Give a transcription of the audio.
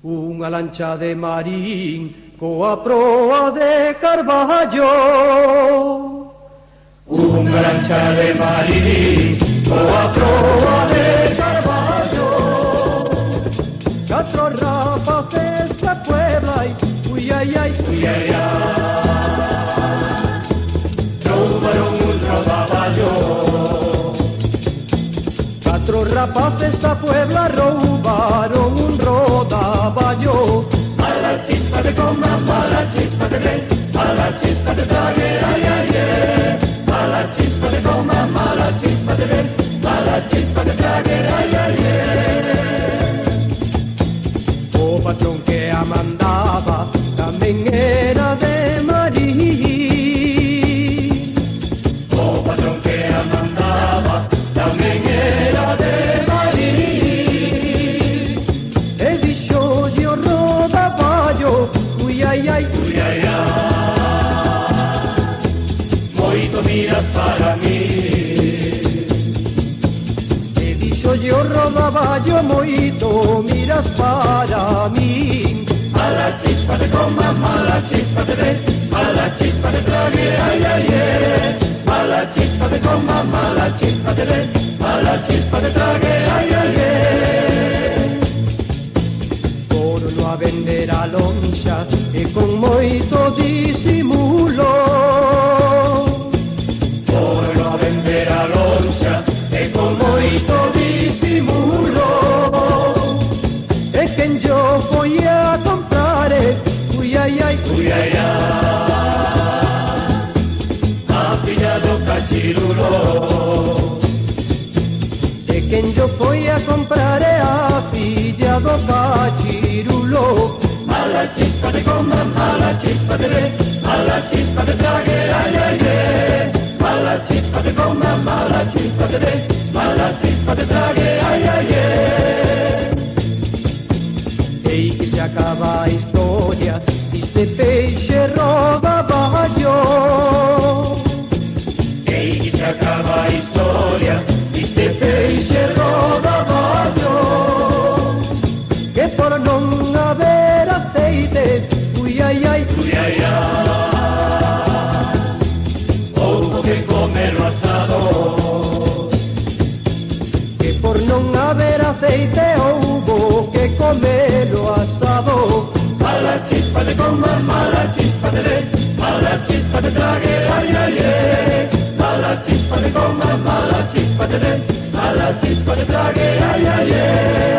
Unha lancha de marín coa proa de carballo. Unha lancha de marín coa proa de carballo. Catro rapaces da Puebla e ui ai ai, ui ai ai, roubaron un rodaballo. Catro rapaces da Puebla roubaron un rodaballo. Mala chispa de coma, mala chispa de rey, mala chispa de trague, ay ay ay. Mala chispa de coma, mala chispa de rey, mala chispa de trague, ay ay ay. O patrón que a mandaba tamén era de marín. O patrón que a mandaba tamén era de marín. E dixolle o rodaballo, ui ai ai, ui ai ai, moito miras para mí. e dixolle o rodaballo, moito miras para min. Mala chispa de coma, mala chispa de rey, mala chispa de trague, ay ay ay. Mala chispa de coma, mala chispa de rey, mala chispa de trague, ay ay ay. Por no a vender a lonxa e con moito disimulo. Por no vender a lonxa e con moito disimulo. E quen yo foi a comprar, ui ai ai, Ui ai ai, a filla do cachirulo. e quen yo foi a comprar a filla do cachirulo. Mala chispa de coma, mala chispa de rey, mala chispa de trague, ay ay ay. Mala chispa de coma, mala chispa de rey, mala chispa de trague, ay ay ay. Ei que se acaba a historia, este peixe rodaballo. Ei que se acaba a historia, este peixe rodaballo. Que por non haber aceite, ui ai ai, Ui ai ai, houbo que comer o asado. que por non haber aceite houbo que comelo asado. Mala chispa de coma, mala chispa de rey, mala chispa de trague, ay ay ay. Mala chispa de coma, mala chispa de rey, mala chispa de trague, ay ay ay.